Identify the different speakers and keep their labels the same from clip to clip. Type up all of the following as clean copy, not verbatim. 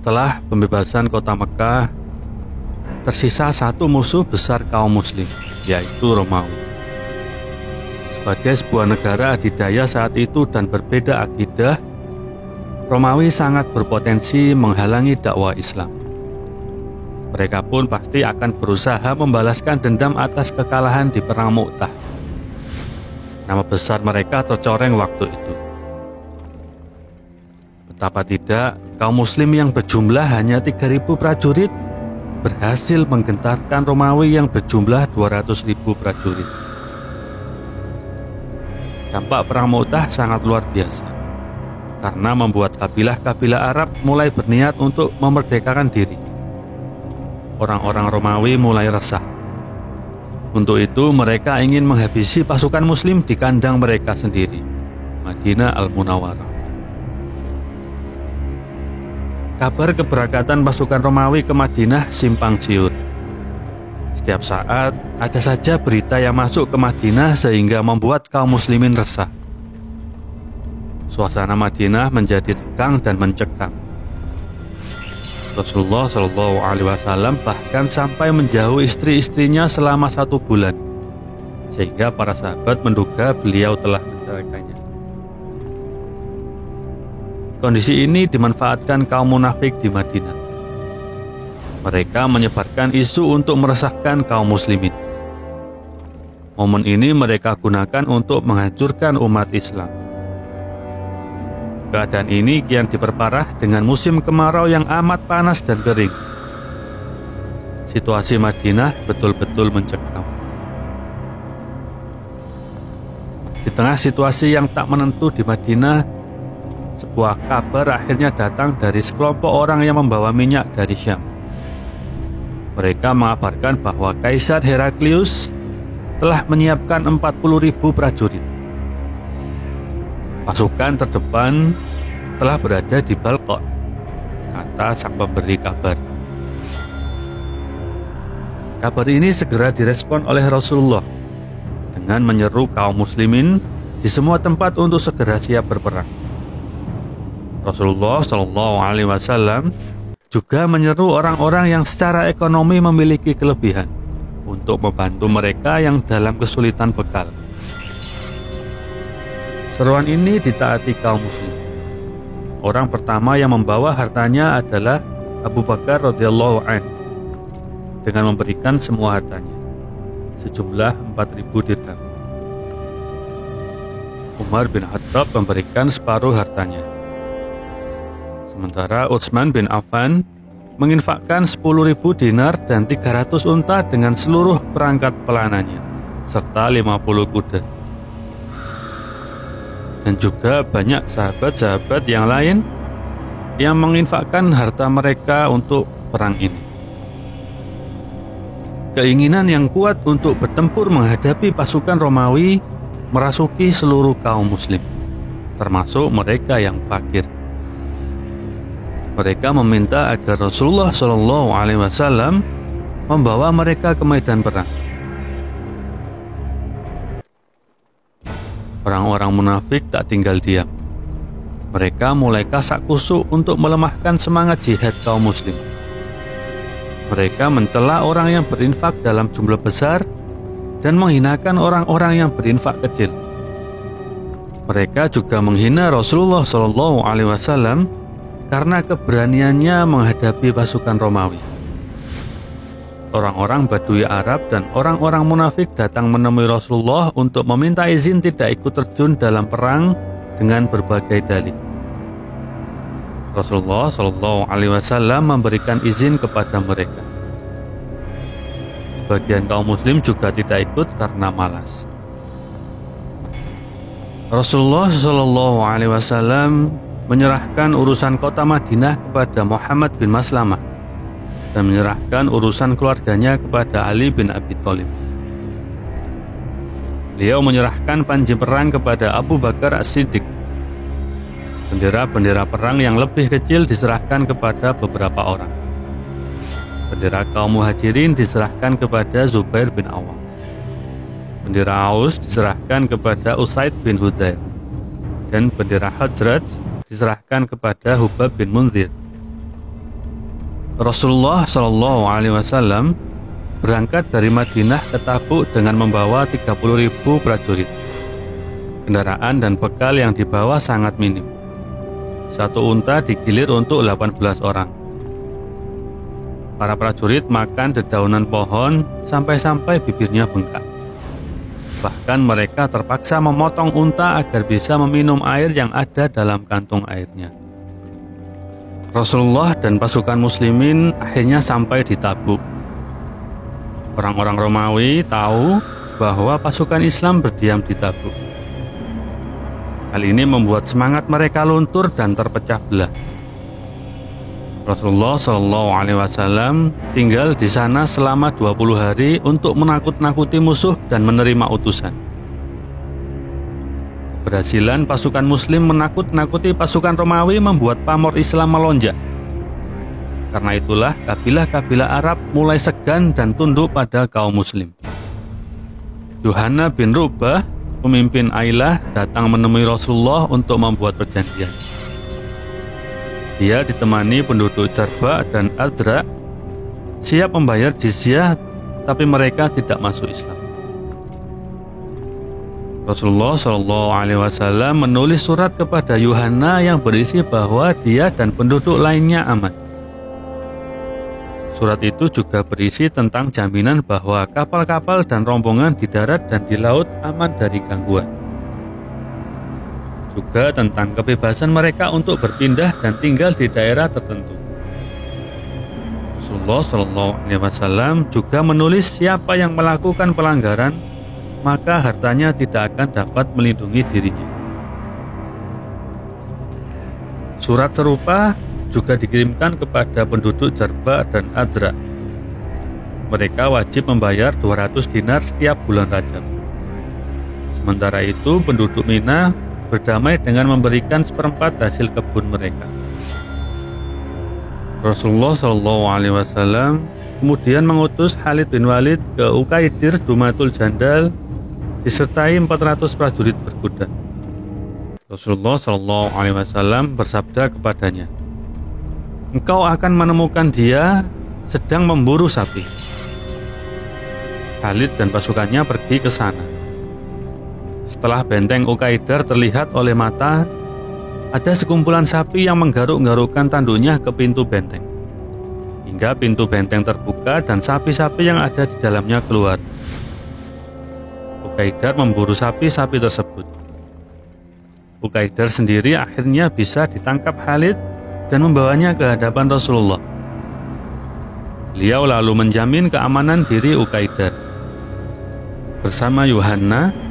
Speaker 1: Setelah pembebasan kota Mekah, tersisa satu musuh besar kaum muslim, yaitu Romawi. Sebagai sebuah negara adidaya saat itu dan berbeda akidah, Romawi sangat berpotensi menghalangi dakwah Islam. Mereka pun pasti akan berusaha membalaskan dendam atas kekalahan di Perang Mu'tah. Nama besar mereka tercoreng waktu itu. Betapa tidak, kaum muslim yang berjumlah hanya 3.000 prajurit berhasil menggentarkan Romawi yang berjumlah 200.000 prajurit. Dampak Perang Mu'tah sangat luar biasa, karena membuat kabilah-kabilah Arab mulai berniat untuk memerdekakan diri. Orang-orang Romawi mulai resah. Untuk itu mereka ingin menghabisi pasukan muslim di kandang mereka sendiri, Madinah Al-Munawwarah. Kabar keberangkatan pasukan Romawi ke Madinah simpang siur. Setiap saat ada saja berita yang masuk ke Madinah sehingga membuat kaum muslimin resah. Suasana Madinah menjadi tegang dan mencekam. Rasulullah SAW bahkan sampai menjauh istri-istrinya selama 1 bulan, sehingga para sahabat menduga beliau telah menceraikannya. Kondisi ini dimanfaatkan kaum munafik di Madinah. Mereka menyebarkan isu untuk meresahkan kaum muslimin. Momen ini mereka gunakan untuk menghancurkan umat Islam. Keadaan ini kian diperparah dengan musim kemarau yang amat panas dan kering. Situasi Madinah betul-betul mencekam. Di tengah situasi yang tak menentu di Madinah, sebuah kabar akhirnya datang dari sekelompok orang yang membawa minyak dari Syam. Mereka mengabarkan bahwa Kaisar Heraklius telah menyiapkan 40.000 prajurit. Pasukan terdepan telah berada di Balqa, kata sang pemberi kabar. Kabar ini segera direspon oleh Rasulullah dengan menyeru kaum muslimin di semua tempat untuk segera siap berperang. Rasulullah SAW juga menyeru orang-orang yang secara ekonomi memiliki kelebihan untuk membantu mereka yang dalam kesulitan bekal. Seruan ini ditaati kaum muslim. Orang pertama yang membawa hartanya adalah Abu Bakar radhiyallahu anhu dengan memberikan semua hartanya, sejumlah 4.000 dirham. Umar bin Khattab memberikan separuh hartanya. Sementara Utsman bin Affan menginfakkan 10.000 dinar dan 300 unta dengan seluruh perangkat pelanannya, serta 50 kuda. Dan juga banyak sahabat-sahabat yang lain yang menginfakkan harta mereka untuk perang ini. Keinginan yang kuat untuk bertempur menghadapi pasukan Romawi merasuki seluruh kaum muslim, termasuk mereka yang fakir. Mereka meminta agar Rasulullah SAW membawa mereka ke medan perang. Orang-orang munafik tak tinggal diam. Mereka mulai kasak kusuk untuk melemahkan semangat jihad kaum muslim. Mereka mencela orang yang berinfak dalam jumlah besar dan menghinakan orang-orang yang berinfak kecil. Mereka juga menghina Rasulullah SAW karena keberaniannya menghadapi pasukan Romawi. Orang-orang Badui Arab dan orang-orang munafik datang menemui Rasulullah untuk meminta izin tidak ikut terjun dalam perang dengan berbagai dalih. Rasulullah SAW memberikan izin kepada mereka. Sebagian kaum muslim juga tidak ikut karena malas. Rasulullah SAW menyerahkan urusan kota Madinah kepada Muhammad bin Maslamah dan menyerahkan urusan keluarganya kepada Ali bin Abi Thalib. Beliau menyerahkan panji perang kepada Abu Bakar As-Siddiq. Bendera-bendera perang yang lebih kecil diserahkan kepada beberapa orang. Bendera kaum Muhajirin diserahkan kepada Zubair bin Awam. Bendera Aus diserahkan kepada Usaid bin Hudayr. Dan bendera Hajraj diserahkan kepada Hubab bin Munzir. Rasulullah Shallallahu Alaihi Wasallam berangkat dari Madinah ke Tabuk dengan membawa 30.000 prajurit. Kendaraan dan bekal yang dibawa sangat minim. Satu unta digilir untuk 18 orang. Para prajurit makan dedaunan pohon sampai-sampai bibirnya bengkak. Bahkan mereka terpaksa memotong unta agar bisa meminum air yang ada dalam kantung airnya. Rasulullah dan pasukan muslimin akhirnya sampai di Tabuk. Orang-orang Romawi tahu bahwa pasukan Islam berdiam di Tabuk. Hal ini membuat semangat mereka luntur dan terpecah belah. Rasulullah Shallallahu Alaihi Wasallam tinggal di sana selama 20 hari untuk menakut-nakuti musuh dan menerima utusan. Keberhasilan pasukan Muslim menakut-nakuti pasukan Romawi membuat pamor Islam melonjak. Karena itulah kabilah-kabilah Arab mulai segan dan tunduk pada kaum Muslim. Yuhanna bin Rubah, pemimpin Ailah, datang menemui Rasulullah untuk membuat perjanjian. Dia ditemani penduduk Jarba dan Adzra, siap membayar jizyah, tapi mereka tidak masuk Islam. Rasulullah Shallallahu Alaihi Wasallam menulis surat kepada Yuhanna yang berisi bahwa dia dan penduduk lainnya aman. Surat itu juga berisi tentang jaminan bahwa kapal-kapal dan rombongan di darat dan di laut aman dari gangguan. Juga tentang kebebasan mereka untuk berpindah dan tinggal di daerah tertentu. Rasulullah Shallallahu Alaihi Wasallam juga menulis siapa yang melakukan pelanggaran, maka hartanya tidak akan dapat melindungi dirinya. Surat serupa juga dikirimkan kepada penduduk Jarba dan Adzra. Mereka wajib membayar 200 dinar setiap bulan Rajab. Sementara itu penduduk Mina berdamai dengan memberikan seperempat hasil kebun mereka. Rasulullah Shallallahu Alaihi Wasallam kemudian mengutus Khalid bin Walid ke Ukaidir Dumatul Jandal disertai 400 prajurit berkuda. Rasulullah Shallallahu Alaihi Wasallam bersabda kepadanya, "Engkau akan menemukan dia sedang memburu sapi." Khalid dan pasukannya pergi ke sana. Setelah benteng Ukaidar terlihat oleh mata, ada sekumpulan sapi yang menggaruk-garukkan tanduknya ke pintu benteng. Hingga pintu benteng terbuka dan sapi-sapi yang ada di dalamnya keluar. Ukaidar memburu sapi-sapi tersebut. Ukaidar sendiri akhirnya bisa ditangkap Khalid dan membawanya ke hadapan Rasulullah. Beliau lalu menjamin keamanan diri Ukaidar. Bersama Yuhanna,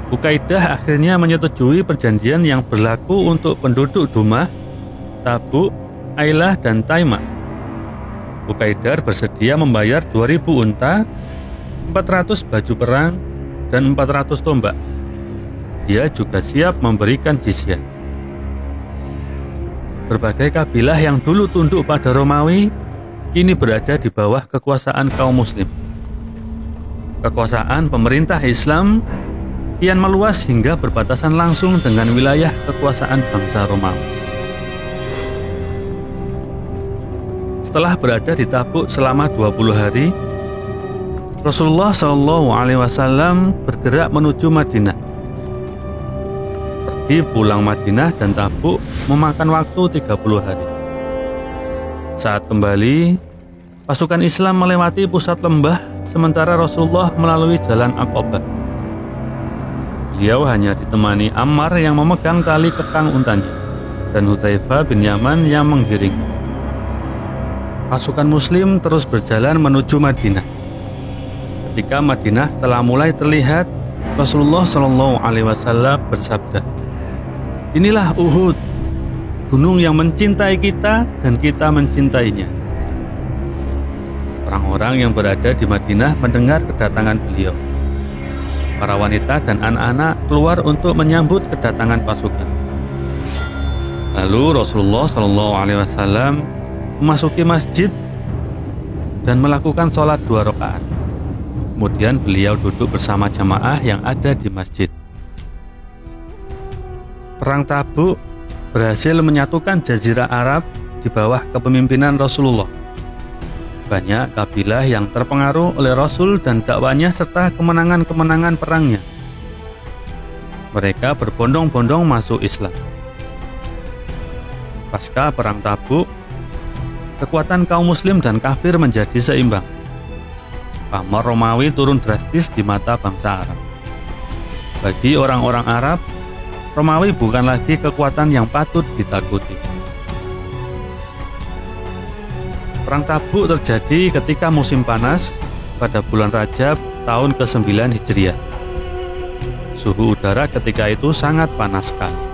Speaker 1: Ukaidah akhirnya menyetujui perjanjian yang berlaku untuk penduduk Dumah, Tabuk, Ailah, dan Taima. Ukaidar bersedia membayar 2.000 unta, 400 baju perang, dan 400 tombak. Dia juga siap memberikan jizyah. Berbagai kabilah yang dulu tunduk pada Romawi, kini berada di bawah kekuasaan kaum Muslim. Kekuasaan pemerintah Islam kian meluas hingga berbatasan langsung dengan wilayah kekuasaan bangsa Romawi. Setelah berada di Tabuk selama 20 hari, Rasulullah Shallallahu Alaihi Wasallam bergerak menuju Madinah. Pergi pulang Madinah dan Tabuk memakan waktu 30 hari. Saat kembali, pasukan Islam melewati pusat lembah, sementara Rasulullah melalui jalan Aqabah. Beliau hanya ditemani Ammar yang memegang tali kekang untanya dan Hudzaifah bin Yaman yang menggiring. Pasukan Muslim terus berjalan menuju Madinah. Ketika Madinah telah mulai terlihat, Rasulullah Shallallahu Alaihi Wasallam bersabda, "Inilah Uhud, gunung yang mencintai kita dan kita mencintainya." Orang-orang yang berada di Madinah mendengar kedatangan beliau. Para wanita dan anak-anak keluar untuk menyambut kedatangan pasukan. Lalu Rasulullah Shallallahu Alaihi Wasallam memasuki masjid dan melakukan sholat 2 rakaat. Kemudian beliau duduk bersama jamaah yang ada di masjid. Perang Tabuk berhasil menyatukan Jazirah Arab di bawah kepemimpinan Rasulullah. Banyak kabilah yang terpengaruh oleh Rasul dan dakwanya serta kemenangan-kemenangan perangnya. Mereka berbondong-bondong masuk Islam. Pasca Perang Tabuk, kekuatan kaum muslim dan kafir menjadi seimbang. Pamor Romawi turun drastis di mata bangsa Arab. Bagi orang-orang Arab, Romawi bukan lagi kekuatan yang patut ditakuti. Perang Tabuk terjadi ketika musim panas pada bulan Rajab tahun ke-9 Hijriah. Suhu udara ketika itu sangat panas sekali.